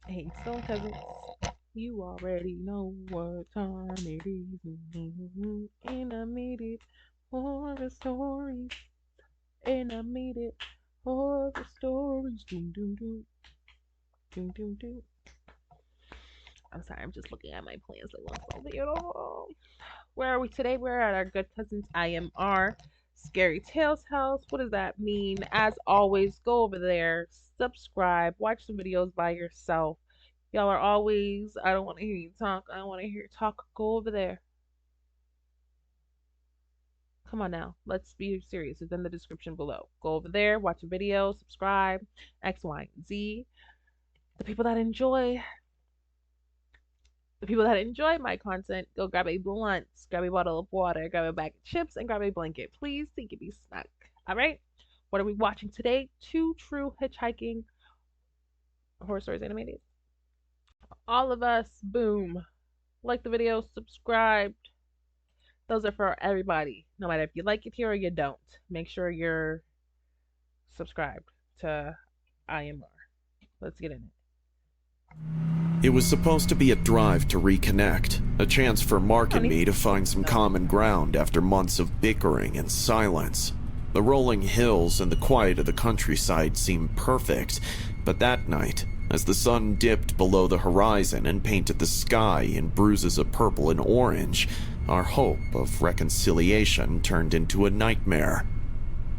Hey, Stone Cousins, you already know what time it is. And I made it for the stories. And I made it for the stories. Doom, doom, doom, doom, doom, doom. I'm sorry, I'm just looking at my plans. They look so beautiful. Where are we today? We're at our good cousins IMR Scary Tales house. What does that mean? As always, go over there, subscribe, watch some videos by yourself. Y'all are always, I don't want to hear you talk. I don't want to hear you talk. Go over there. Come on now. Let's be serious. It's in the description below. Go over there, watch a video, subscribe, X, Y, and Z. The people that enjoy my content, go grab a blunt, grab a bottle of water, grab a bag of chips, and grab a blanket. Please, think it be snug. All right? What are we watching today? Two True Hitchhiking Horror Stories Animated. All of us, boom. Like the video, subscribe. Those are for everybody, no matter if you like it here or you don't. Make sure you're subscribed to IMR. Let's get in it. It was supposed to be a drive to reconnect, a chance for Mark and me to find some common ground after months of bickering and silence. The rolling hills and the quiet of the countryside seemed perfect, but that night, as the sun dipped below the horizon and painted the sky in bruises of purple and orange, our hope of reconciliation turned into a nightmare.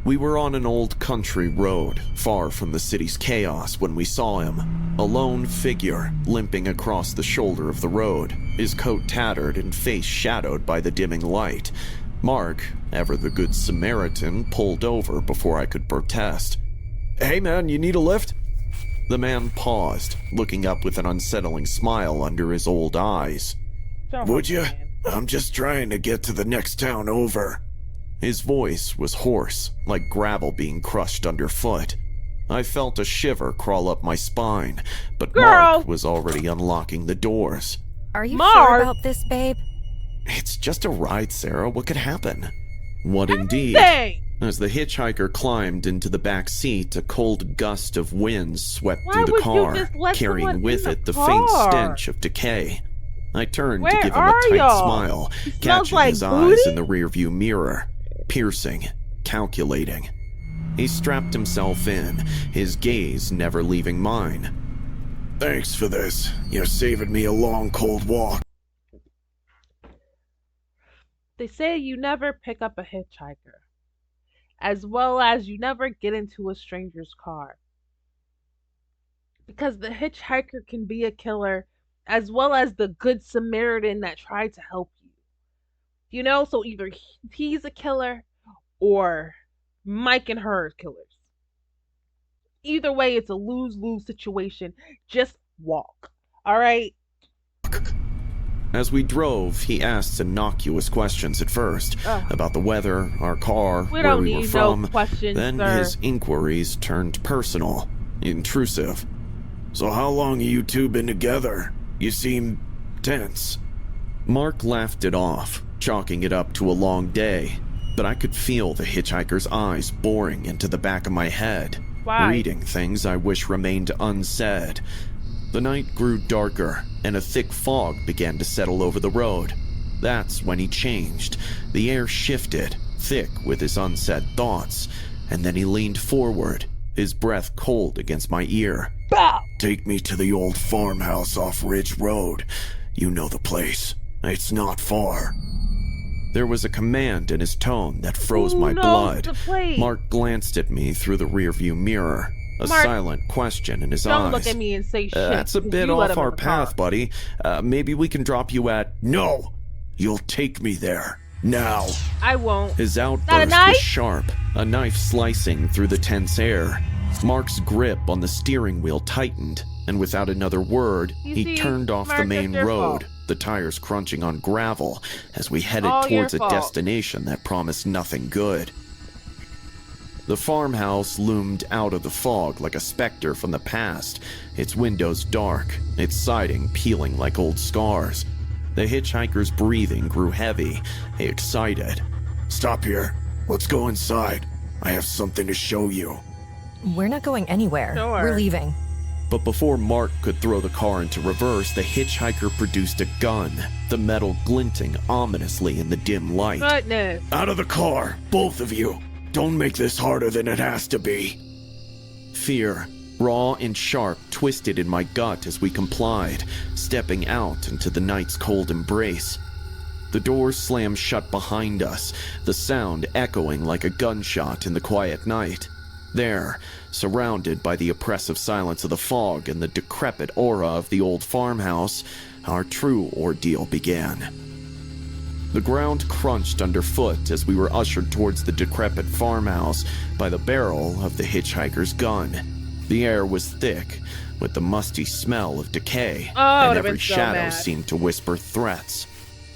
We were on an old country road, far from the city's chaos, when we saw him. A lone figure, limping across the shoulder of the road, his coat tattered and face shadowed by the dimming light. Mark, ever the good Samaritan, pulled over before I could protest. "Hey man, you need a lift?" The man paused, looking up with an unsettling smile under his old eyes. "Would you? I'm just trying to get to the next town over." His voice was hoarse, like gravel being crushed underfoot. I felt a shiver crawl up my spine, but Mark was already unlocking the doors. "Are you sure about this, babe?" "It's just a ride, Sarah. What could happen?" What indeed? As the hitchhiker climbed into the back seat, a cold gust of wind swept through the car, carrying with it the faint stench of decay. I turned to give him a tight smile, catching his eyes in the rearview mirror. Piercing, calculating. He strapped himself in, his gaze never leaving mine. "Thanks for this. You're saving me a long, cold walk." They say you never pick up a hitchhiker, as well as you never get into a stranger's car. Because the hitchhiker can be a killer, as well as the good Samaritan that tried to help you. You know, so either he's a killer or Mike and her are killers. Either way, it's a lose-lose situation. Just walk. All right? As we drove, he asked innocuous questions at first, about the weather, our car, where we were from. Then his inquiries turned personal, intrusive. "So how long have you two been together? You seem tense." Mark laughed it off, chalking it up to a long day, but I could feel the hitchhiker's eyes boring into the back of my head, reading things I wish remained unsaid. The night grew darker, and a thick fog began to settle over the road. That's when he changed. The air shifted, thick with his unsaid thoughts, and then he leaned forward, his breath cold against my ear. "Take me to the old farmhouse off Ridge Road. You know the place. It's not far." There was a command in his tone that froze my blood. Mark glanced at me through the rearview mirror, a silent question in his eyes. Don't look at me and say shit. "That's a bit off our path, buddy. Maybe we can drop you at—" "No! You'll take me there. Now." "I won't." His outburst was sharp, a knife slicing through the tense air. Mark's grip on the steering wheel tightened, and without another word, he turned off the main road, the tires crunching on gravel as we headed towards a destination that promised nothing good. The farmhouse loomed out of the fog like a specter from the past, its windows dark, its siding peeling like old scars. The hitchhiker's breathing grew heavy, excited. "Stop here. Let's go inside. I have something to show you." "We're not going anywhere. Sure. We're leaving." But before Mark could throw the car into reverse, the hitchhiker produced a gun, the metal glinting ominously in the dim light. Goodness. Out of the car, both of you. Don't make this harder than it has to be. Fear, raw and sharp, twisted in my gut as we complied, stepping out into the night's cold embrace. The doors slammed shut behind us, the sound echoing like a gunshot in the quiet night. There, surrounded by the oppressive silence of the fog and the decrepit aura of the old farmhouse, our true ordeal began. The ground crunched underfoot as we were ushered towards the decrepit farmhouse by the barrel of the hitchhiker's gun. The air was thick, with the musty smell of decay, and every shadow seemed to whisper threats.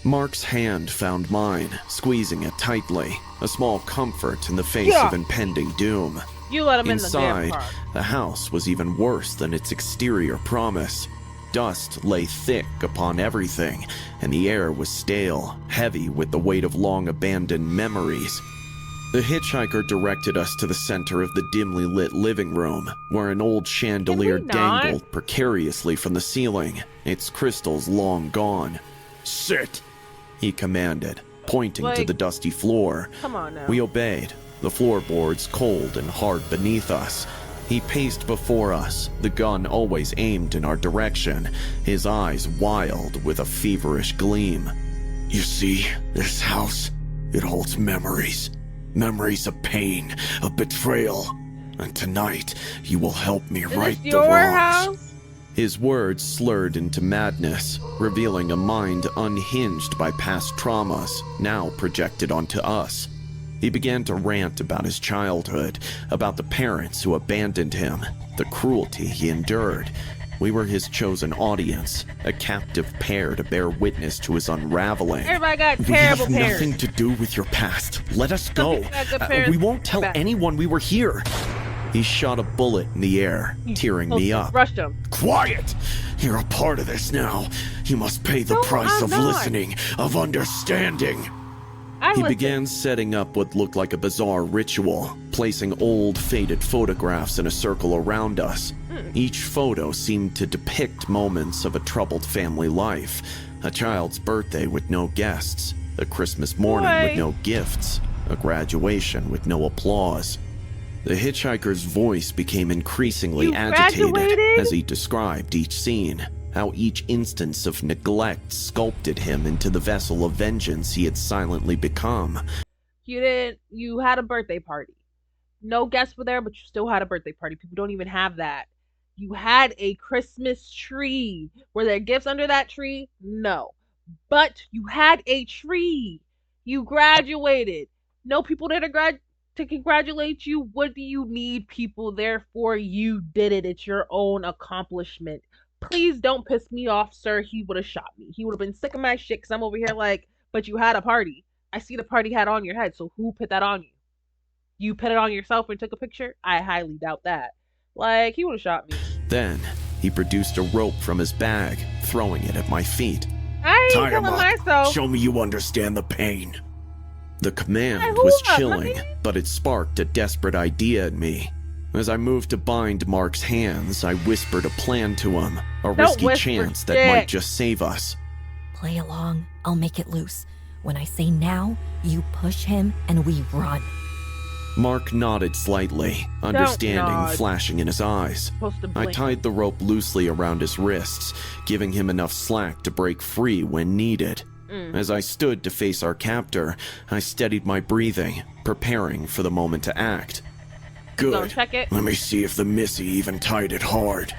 Mark's hand found mine, squeezing it tightly, a small comfort in the face of impending doom. You let him Inside, in the damn car. The house was even worse than its exterior promise. Dust lay thick upon everything, and the air was stale, heavy with the weight of long-abandoned memories. The hitchhiker directed us to the center of the dimly lit living room, where an old chandelier dangled precariously from the ceiling, its crystals long gone. "Sit!" he commanded, pointing to the dusty floor. Come on now. We obeyed, the floorboards cold and hard beneath us. He paced before us, the gun always aimed in our direction, his eyes wild with a feverish gleam. "You see, this house, it holds memories. Memories of pain, of betrayal. And tonight, you will help me right the wrongs." House? His words slurred into madness, revealing a mind unhinged by past traumas, now projected onto us. He began to rant about his childhood, about the parents who abandoned him, the cruelty he endured. We were his chosen audience, a captive pair to bear witness to his unraveling. Everybody got terrible We have parents. nothing to do with your past. Let us go. We won't tell Back. anyone we were here. He shot a bullet in the air, tearing me up. Rushed him. Quiet! You're a part of this now. You must pay the price of listening, of understanding. He began setting up what looked like a bizarre ritual, placing old, faded photographs in a circle around us. Each photo seemed to depict moments of a troubled family life, a child's birthday with no guests, a Christmas morning with no gifts, a graduation with no applause. The hitchhiker's voice became increasingly agitated as he described each scene, how each instance of neglect sculpted him into the vessel of vengeance he had silently become. You had a birthday party. No guests were there, but you still had a birthday party. People don't even have that. You had a Christmas tree. Were there gifts under that tree? No. But you had a tree. You graduated. No people there to congratulate you. What do you need people there for? You did it. It's your own accomplishment. Please don't piss me off, sir. He would have shot me. He would have been sick of my shit because I'm over here like, but you had a party. I see the party hat on your head, so who put that on you? You put it on yourself and took a picture? I highly doubt that. Like, he would have shot me. Then, he produced a rope from his bag, throwing it at my feet. I ain't killing myself. Show me you understand the pain. The command was chilling, but it sparked a desperate idea in me. As I moved to bind Mark's hands, I whispered a plan to him, a risky chance that might just save us. Play along, I'll make it loose. When I say now, you push him and we run. Mark nodded slightly, understanding flashing in his eyes. I tied the rope loosely around his wrists, giving him enough slack to break free when needed. As I stood to face our captor, I steadied my breathing, preparing for the moment to act. Good. Let me see if the missy even tied it hard.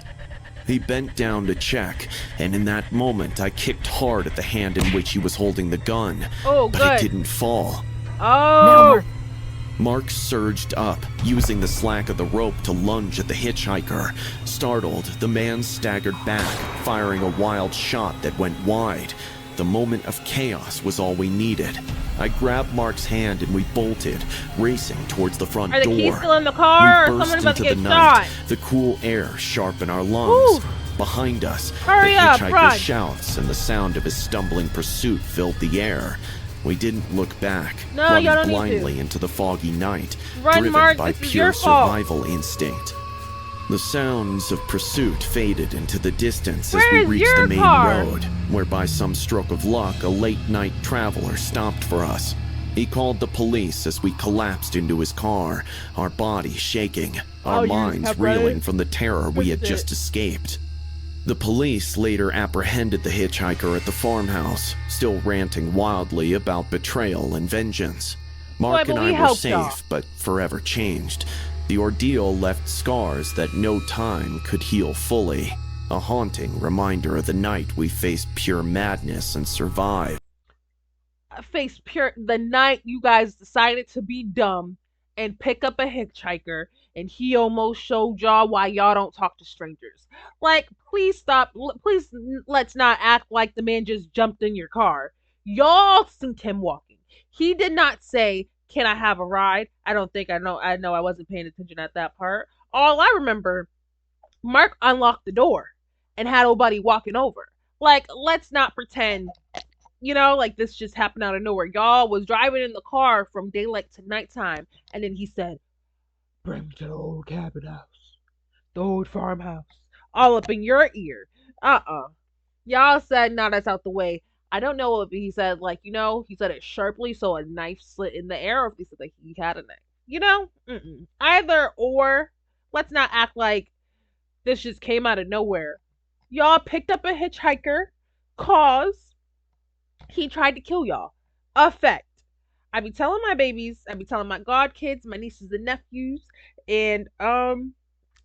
He bent down to check, and in that moment I kicked hard at the hand in which he was holding the gun. But it didn't fall. Oh! Mark surged up, using the slack of the rope to lunge at the hitchhiker. Startled, the man staggered back, firing a wild shot that went wide. The moment of chaos was all we needed. I grabbed Mark's hand and we bolted, racing towards the front door. Are the keys still in the car, or someone about to get shot? The cool air sharp in our lungs. Behind us, the hitchhiker's shouts and the sound of his stumbling pursuit filled the air. We didn't look back, running blindly into the foggy night, driven by pure survival instinct. The sounds of pursuit faded into the distance as we Where's reached the your main car? road, where by some stroke of luck, a late-night traveler stopped for us. He called the police as we collapsed into his car, our bodies shaking, our Oh, you minds kept running? reeling from the terror we had That's it. just escaped. The police later apprehended the hitchhiker at the farmhouse, still ranting wildly about betrayal and vengeance. Mark Boy, and but I we were helped safe, y'all. but forever changed. The ordeal left scars that no time could heal fully. A haunting reminder of the night we faced pure madness and survived. Face pure the night you guys decided to be dumb and pick up a hitchhiker and he almost showed y'all why y'all don't talk to strangers. Like, please stop. Please let's not act like the man just jumped in your car. Y'all seen him walking. He did not say, "Can I have a ride?" I don't think I know I wasn't paying attention at that part. All I remember, Mark unlocked the door and had nobody walking over. Like, let's not pretend like this just happened out of nowhere. Y'all was driving in the car from daylight to nighttime, and then he said, "Bring me to the old cabin house, the old farmhouse," all up in your ear. Y'all said, "No, that's out the way." I don't know if he said he said it sharply so a knife slit in the air, or if he said that he had a knife. Either or. Let's not act like this just came out of nowhere. Y'all picked up a hitchhiker, cause he tried to kill y'all. Effect. I be telling my babies, I be telling my god kids, my nieces and nephews, and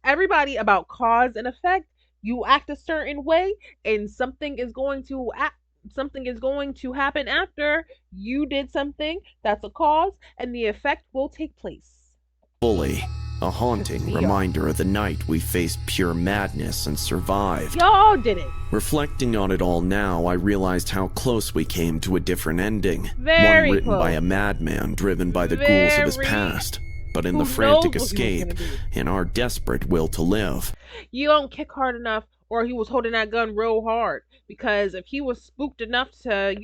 everybody about cause and effect. You act a certain way, and something is going to happen after you did something. That's a cause, and the effect will take place. Fully, a haunting See y'all. reminder of the night we faced pure madness and survived. Y'all did it. Reflecting on it all now, I realized how close we came to a different ending. Very one written by close. a madman driven by the ghouls of his Very- past. But in Who the frantic knows what he was escape, gonna do? in our desperate will to live, You don't kick hard enough, or he was holding that gun real hard. Because if he was spooked enough to,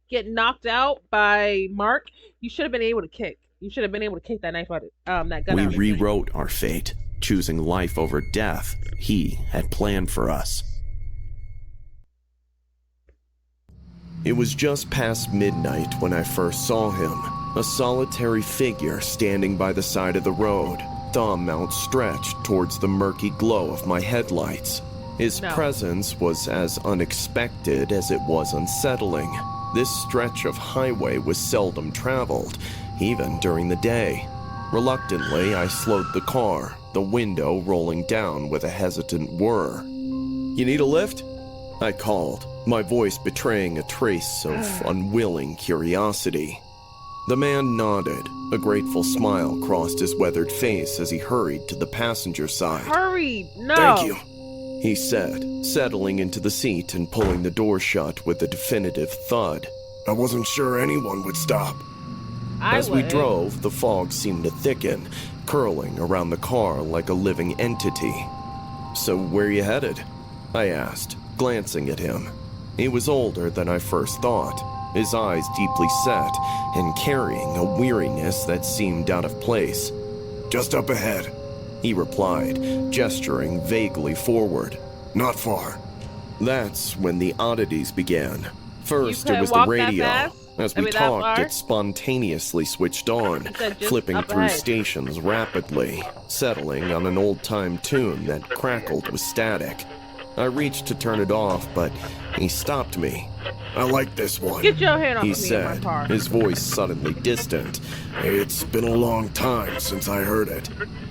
get knocked out by Mark, you should have been able to kick. You should have been able to kick that knife out of that gun we out of his hand. rewrote our fate, choosing life over death he had planned for us. It was just past midnight when I first saw him, a solitary figure standing by the side of the road, thumb outstretched towards the murky glow of my headlights. His No. presence was as unexpected as it was unsettling. This stretch of highway was seldom traveled, even during the day. Reluctantly, I slowed the car, the window rolling down with a hesitant whir. "You need a lift?" I called, my voice betraying a trace of unwilling curiosity. The man nodded. A grateful smile crossed his weathered face as he hurried to the passenger side. Hurry! No! "Thank you," he said, settling into the seat and pulling the door shut with a definitive thud. "I wasn't sure anyone would stop." As we drove, the fog seemed to thicken, curling around the car like a living entity. "So where you headed?" I asked, glancing at him. He was older than I first thought, his eyes deeply set and carrying a weariness that seemed out of place. "Just up ahead," he replied, gesturing vaguely forward. "Not far." That's when the oddities began. First, it couldn't was the walk that radio. fast? As I we mean, that talked, far? it spontaneously switched on, You said just flipping up through ahead. stations rapidly, settling on an old-time tune that crackled with static. I reached to turn it off, but he stopped me. "I like this one," Get your hand off he of me in my said, car. his voice suddenly distant. "It's been a long time since I heard it."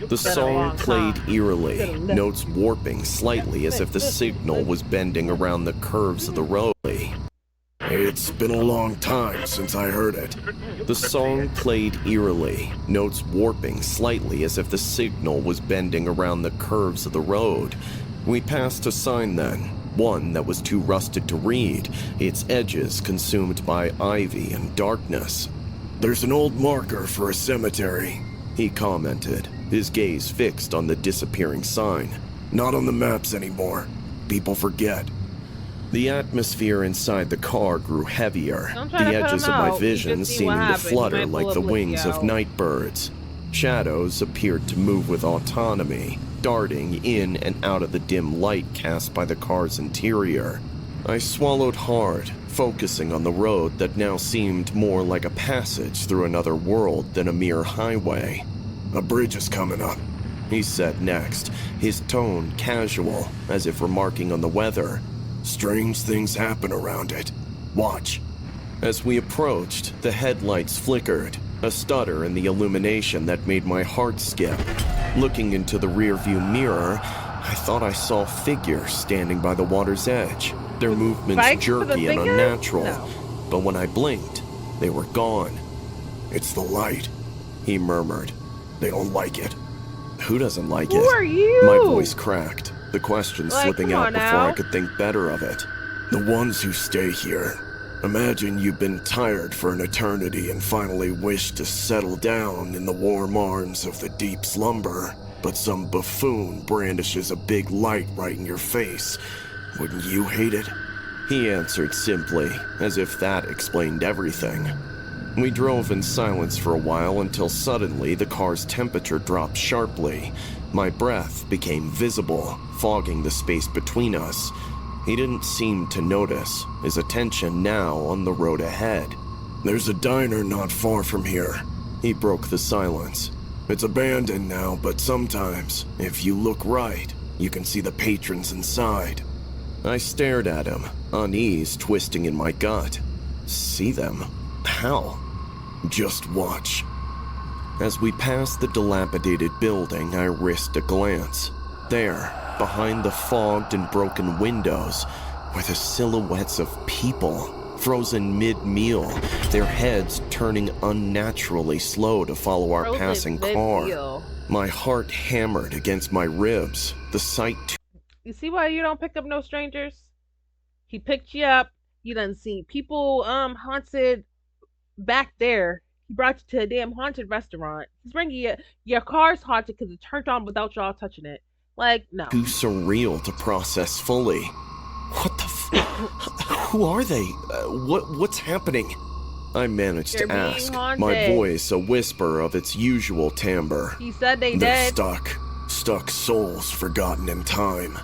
The a song long played time. eerily, Been a little- notes warping slightly as if the signal was bending around the curves of the road. "It's been a long time since I heard it." The song played eerily, notes warping slightly as if the signal was bending around the curves of the road. We passed a sign then, one that was too rusted to read, its edges consumed by ivy and darkness. "There's an old marker for a cemetery," he commented, his gaze fixed on the disappearing sign. "Not on the maps anymore. People forget." The atmosphere inside the car grew heavier. Don't The try to put edges him of my out. You vision just see what seeming to happened. You flutter might like pull the a blicky wings of out. night birds. Shadows appeared to move with autonomy, darting in and out of the dim light cast by the car's interior. I swallowed hard, focusing on the road that now seemed more like a passage through another world than a mere highway. "A bridge is coming up," he said next, his tone casual, as if remarking on the weather. "Strange things happen around it. Watch." As we approached, the headlights flickered, a stutter in the illumination that made my heart skip. Looking into the rearview mirror, I thought I saw figures standing by the water's edge, their movements jerky and unnatural. No. But when I blinked, they were gone. "It's the light," he murmured. "They don't like it." Who doesn't like it? Who are you? My voice cracked, the question slipping out before I could think better of it. "The ones who stay here. Imagine you've been tired for an eternity and finally wish to settle down in the warm arms of the deep slumber, but some buffoon brandishes a big light right in your face. Wouldn't you hate it?" He answered simply, as if that explained everything. We drove in silence for a while until suddenly the car's temperature dropped sharply. My breath became visible, fogging the space between us. He didn't seem to notice, his attention now on the road ahead. "There's a diner not far from here." He broke the silence. "It's abandoned now, but sometimes, if you look right, you can see the patrons inside." I stared at him, unease twisting in my gut. See them? How? "Just watch." As we passed the dilapidated building, I risked a glance. There, behind the fogged and broken windows, were the silhouettes of people, frozen mid-meal, their heads turning unnaturally slow to follow our passing car. My heart hammered against my ribs. The sight... You see why you don't pick up no strangers? He picked you up. You done seen people haunted back there. He brought you to a damn haunted restaurant. He's bringing you... Your car's haunted because it turned on without y'all touching it. Like, no. Too surreal to process fully. What the Who are they? What's happening? I managed to ask, my voice a whisper of its usual timbre. He said they're dead. Stuck souls forgotten in time,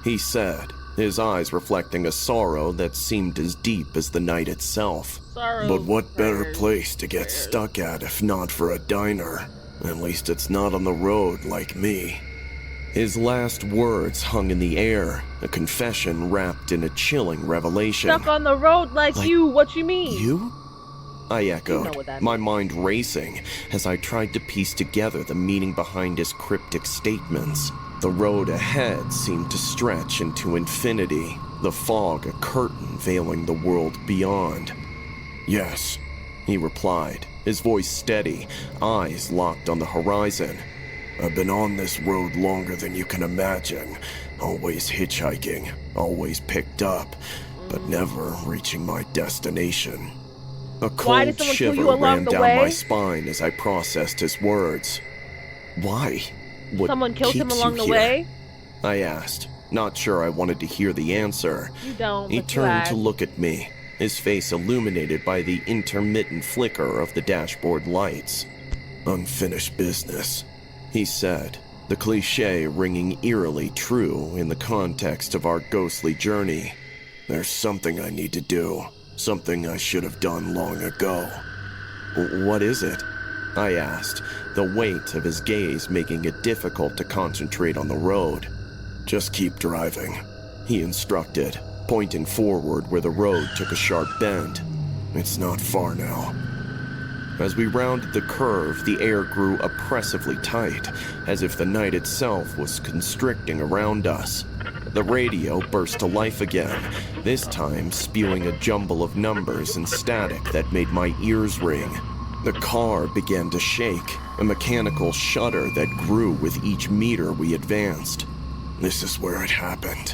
he said, his eyes reflecting a sorrow that seemed as deep as the night itself. But what better place to get stuck at if not for a diner? At least it's not on the road like me. His last words hung in the air, a confession wrapped in a chilling revelation. Stuck on the road like you? What you mean? You? I echoed, my mind racing as I tried to piece together the meaning behind his cryptic statements. The road ahead seemed to stretch into infinity, the fog a curtain veiling the world beyond. "Yes," he replied, his voice steady, eyes locked on the horizon. "I've been on this road longer than you can imagine, always hitchhiking, always picked up, but never reaching my destination." A cold shiver ran down my spine as I processed his words. "Why? What Someone killed him along the way?" I asked, not sure I wanted to hear the answer. You don't. He turned to look at me, his face illuminated by the intermittent flicker of the dashboard lights. "Unfinished business," he said, the cliché ringing eerily true in the context of our ghostly journey. "There's something I need to do, something I should have done long ago." "What is it?" I asked, the weight of his gaze making it difficult to concentrate on the road. "Just keep driving," he instructed, pointing forward where the road took a sharp bend. "It's not far now." As we rounded the curve, the air grew oppressively tight, as if the night itself was constricting around us. The radio burst to life again, this time spewing a jumble of numbers and static that made my ears ring. The car began to shake, a mechanical shudder that grew with each meter we advanced. "This is where it happened,"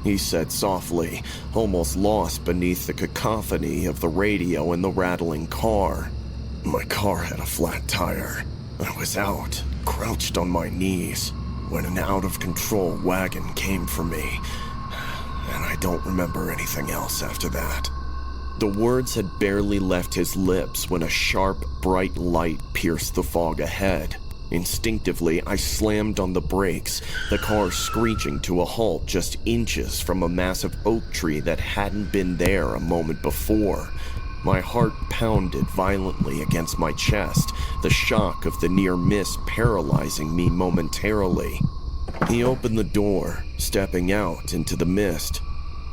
he said softly, almost lost beneath the cacophony of the radio and the rattling car. "My car had a flat tire. I was out, crouched on my knees, when an out-of-control wagon came for me, and I don't remember anything else after that." The words had barely left his lips when a sharp, bright light pierced the fog ahead, Instinctively, I slammed on the brakes, the car screeching to a halt just inches from a massive oak tree that hadn't been there a moment before. My heart pounded violently against my chest, the shock of the near miss paralyzing me momentarily. He opened the door, stepping out into the mist.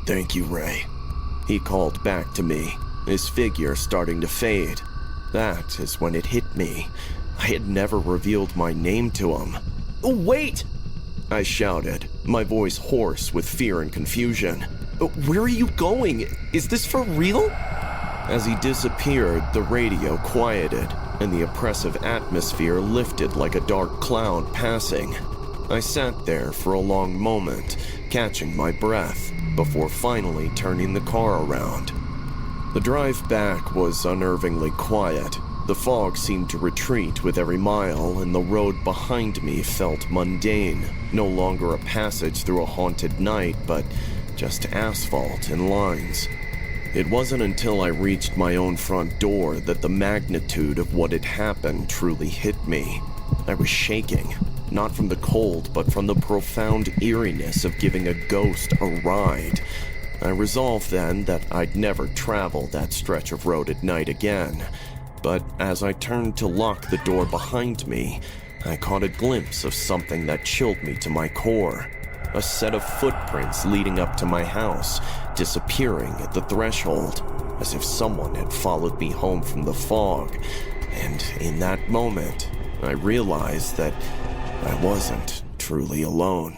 "Thank you, Ray," he called back to me, his figure starting to fade. That is when it hit me. I had never revealed my name to him. "Wait!" I shouted, my voice hoarse with fear and confusion. "Where are you going? Is this for real?" As he disappeared, the radio quieted, and the oppressive atmosphere lifted like a dark cloud passing. I sat there for a long moment, catching my breath, before finally turning the car around. The drive back was unnervingly quiet. The fog seemed to retreat with every mile, and the road behind me felt mundane, no longer a passage through a haunted night, but just asphalt and lines. It wasn't until I reached my own front door that the magnitude of what had happened truly hit me. I was shaking, not from the cold, but from the profound eeriness of giving a ghost a ride. I resolved then that I'd never travel that stretch of road at night again. But as I turned to lock the door behind me, I caught a glimpse of something that chilled me to my core. A set of footprints leading up to my house, disappearing at the threshold, as if someone had followed me home from the fog. And in that moment, I realized that I wasn't truly alone.